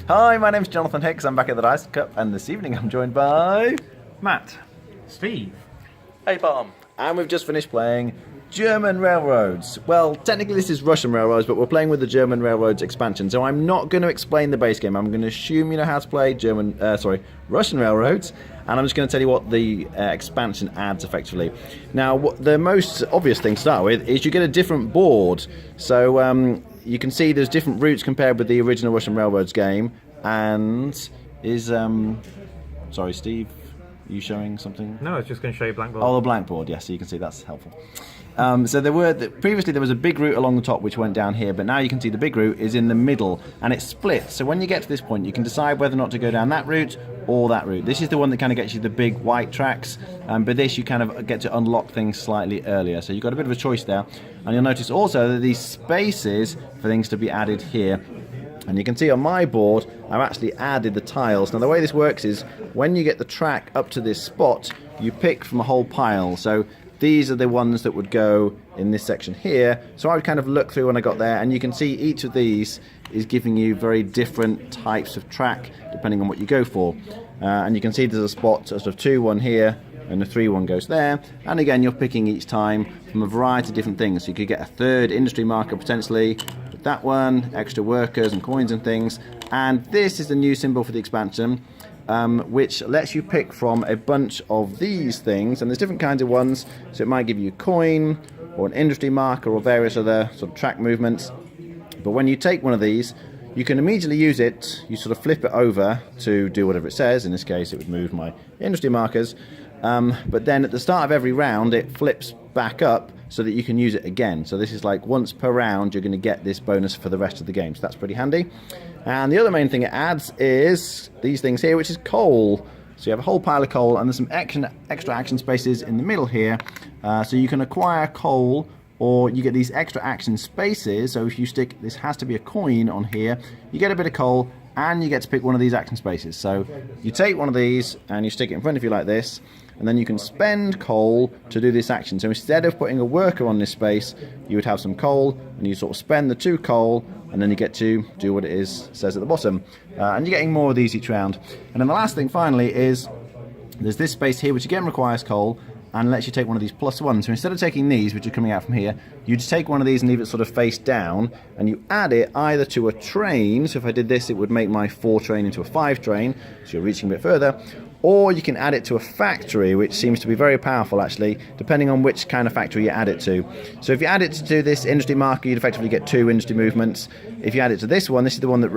Hi, my name's Jonathan Hicks. I'm back at the Dice Cup, and this evening I'm joined by Matt. Steve. Hey, Bomb. and we've just finished playing German Railroads. Well, technically this is Russian Railroads, but we're playing with the German Railroads expansion. So I'm not going to explain the base game. I'm going to assume you know how to play Russian Railroads, and I'm just going to tell you what the expansion adds effectively. Now, the most obvious thing to start with is you get a different board. So you can see there's different routes compared with the original Russian Railroads game, and is sorry, Steve, are you showing something? No, I was just going to show you blank board. Oh, the blank board, yes, so you can see that's helpful. So previously there was a big route along the top which went down here, but now you can see the big route is in the middle and it's split. So when you get to this point, you can decide whether or not to go down that route or that route. This is the one that kind of gets you the big white tracks, but this you kind of get to unlock things slightly earlier. So you've got a bit of a choice there. And you'll notice also that these spaces for things to be added here. And you can see on my board, I've actually added the tiles. Now the way this works is, when you get the track up to this spot, you pick from a whole pile. So these are the ones that would go in this section here. So I would kind of look through when I got there, and you can see each of these is giving you very different types of track, depending on what you go for. And you can see there's a spot, sort of 2-1 here, and the 3-1 goes there. And again, you're picking each time from a variety of different things. So you could get a third industry marker potentially, with that one, extra workers and coins and things. And this is the new symbol for the expansion, which lets you pick from a bunch of these things. And there's different kinds of ones. So it might give you a coin, or an industry marker, or various other sort of track movements. But when you take one of these, you can immediately use it. You sort of flip it over to do whatever it says. In this case, it would move my industry markers. But then at the start of every round, it flips back up so that you can use it again. So this is like once per round, you're going to get this bonus for the rest of the game. So that's pretty handy. And the other main thing it adds is these things here, which is coal. So you have a whole pile of coal, and there's some extra action spaces in the middle here. So you can acquire coal, or you get these extra action spaces. So if you stick, this has to be a coin on here, you get a bit of coal, and you get to pick one of these action spaces. So you take one of these and you stick it in front of you like this, and then you can spend coal to do this action. So instead of putting a worker on this space, you would have some coal, and you sort of spend the 2 coal, and then you get to do what it says at the bottom. And you're getting more of these each round. And then the last thing finally is, there's this space here which again requires coal, and lets you take one of these +1. So instead of taking these, which are coming out from here, you just take one of these and leave it sort of face down, and you add it either to a train. So if I did this, it would make my 4 train into a 5 train, so you're reaching a bit further. Or you can add it to a factory, which seems to be very powerful actually, depending on which kind of factory you add it to. So if you add it to this industry marker, you'd effectively get 2 industry movements. If you add it to this one, this is the one that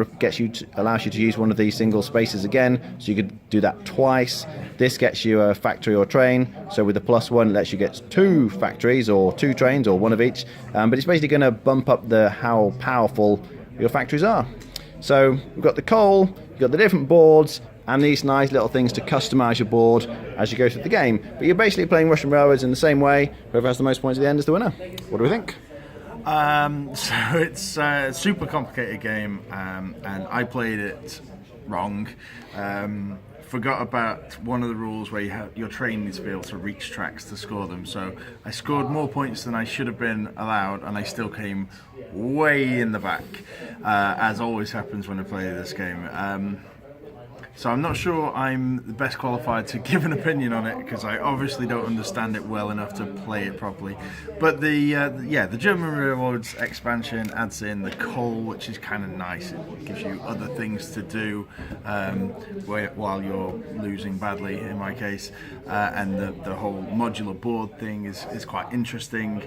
allows you to use one of these single spaces again, so you could do that twice. This gets you a factory or train, so with the +1 it lets you get 2 factories or 2 trains or one of each, but it's basically going to bump up how powerful your factories are. So we've got the coal, you've got the different boards, and these nice little things to customize your board as you go through the game. But you're basically playing Russian Railroads in the same way. Whoever has the most points at the end is the winner. What do we think? So it's a super complicated game, and I played it wrong. Forgot about one of the rules where your train needs to be able to reach tracks to score them. So I scored more points than I should have been allowed, and I still came way in the back, as always happens when I play this game. So I'm not sure I'm the best qualified to give an opinion on it, because I obviously don't understand it well enough to play it properly. But the German Railroads expansion adds in the coal, which is kind of nice. It gives you other things to do while you're losing badly, in my case. And the whole modular board thing is quite interesting.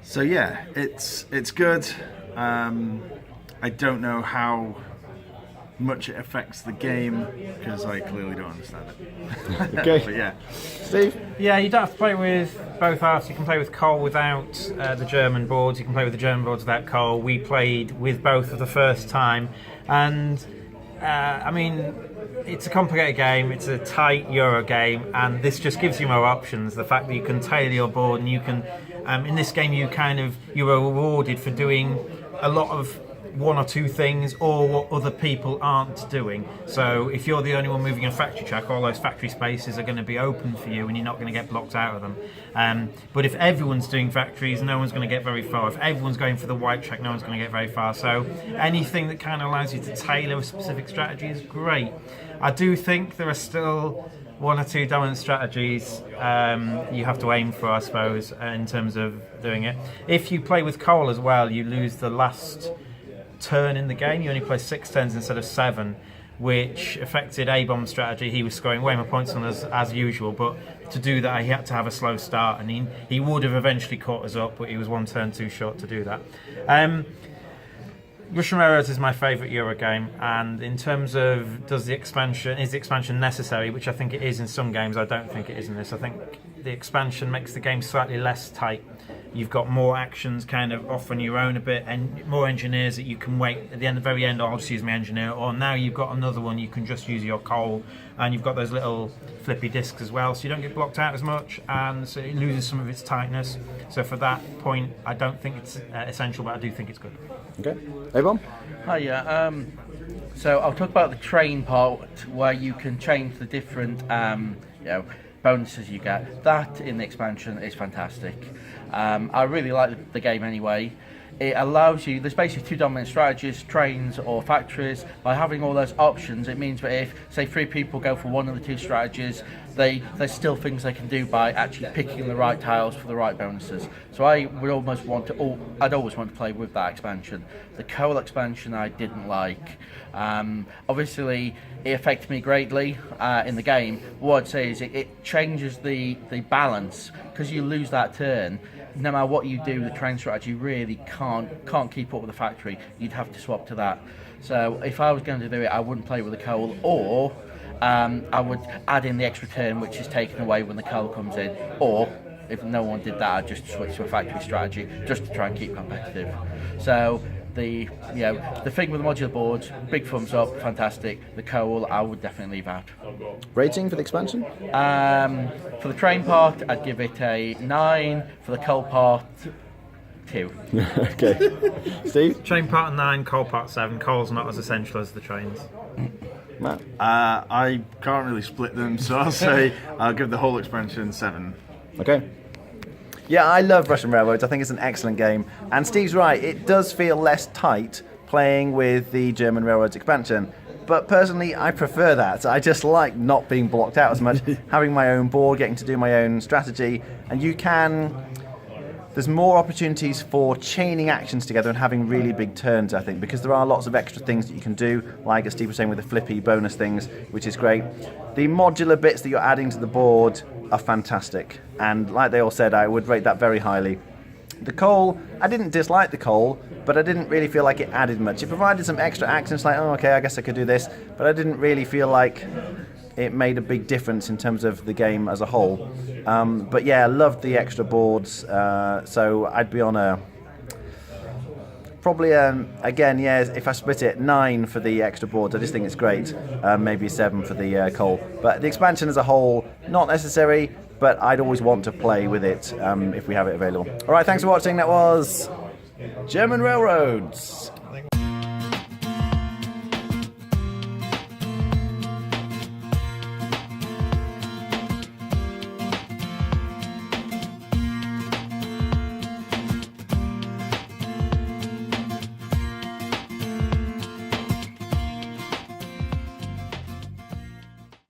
So yeah, it's good. I don't know how much it affects the game, because I clearly don't understand it. Okay. But yeah. Steve? Yeah, you don't have to play with both halves. You can play with coal without the German boards. You can play with the German boards without coal. We played with both for the first time, and I mean, it's a complicated game. It's a tight Euro game, and this just gives you more options. The fact that you can tailor your board, and you can, in this game, you're rewarded for doing a lot of one or two things or what other people aren't doing. So if you're the only one moving a factory track, all those factory spaces are going to be open for you and you're not going to get blocked out of them. But if everyone's doing factories, no one's going to get very far. If everyone's going for the white track, no one's going to get very far. So anything that kind of allows you to tailor a specific strategy is great. I do think there are still one or two dominant strategies you have to aim for, I suppose, in terms of doing it. If you play with Cole as well, you lose the last turn in the game. You only play 6 turns instead of 7, which affected A-Bomb's strategy. He was scoring way more points on us as usual, but to do that he had to have a slow start, and he would have eventually caught us up, but he was 1 turn too short to do that. Russian Railroads is my favourite Euro game, and in terms of is the expansion necessary, which I think it is in some games, I don't think it is in this. I think the expansion makes the game slightly less tight. You've got more actions kind of off on your own a bit, and more engineers that you can wait at the very end, I'll just use my engineer, or now you've got another one, you can just use your coal, and you've got those little flippy discs as well, so you don't get blocked out as much, and so it loses some of its tightness. So for that point, I don't think it's essential, but I do think it's good. Okay, A-Bomb? Hi, yeah. So I'll talk about the train part, where you can change the different, bonuses you get. That in the expansion is fantastic. I really like the game anyway. It allows you, there's basically 2 dominant strategies, trains or factories. By having all those options, it means that if, say, 3 people go for one of the 2 strategies, there's still things they can do by actually picking the right tiles for the right bonuses. So I'd always want to play with that expansion. The coal expansion I didn't like. Obviously, it affected me greatly in the game. What I'd say is it changes the balance, because you lose that turn. No matter what you do, the train strategy really can't keep up with the factory. You'd have to swap to that. So if I was going to do it, I wouldn't play with the coal, or I would add in the extra turn, which is taken away when the coal comes in. Or if no one did that, I'd just switch to a factory strategy just to try and keep competitive. So the thing with the modular boards, big thumbs up, fantastic. The coal, I would definitely leave out. Rating for the expansion? For the train part, I'd give it a 9. For the coal part, 2. Okay. Steve? Train part 9, coal part 7. Coal's not as essential as the trains. Matt? I can't really split them, so I'll give the whole expansion 7. Okay. Yeah, I love Russian Railroads. I think it's an excellent game. And Steve's right, it does feel less tight playing with the German Railroads expansion. But personally, I prefer that. I just like not being blocked out as much, having my own board, getting to do my own strategy. And there's more opportunities for chaining actions together and having really big turns, I think, because there are lots of extra things that you can do, like as Steve was saying with the flippy bonus things, which is great. The modular bits that you're adding to the board are fantastic, and like they all said, I would rate that very highly. The coal, I didn't dislike the coal, but I didn't really feel like it added much. It provided some extra actions, like, oh, okay, I guess I could do this, but I didn't really feel like it made a big difference in terms of the game as a whole. But yeah, I loved the extra boards, so I'd be on probably again, yeah, if I split it, 9 for the extra boards. I just think it's great. Maybe 7 for the coal. But the expansion as a whole, not necessary, but I'd always want to play with it if we have it available. All right, thanks for watching. That was German Railroads.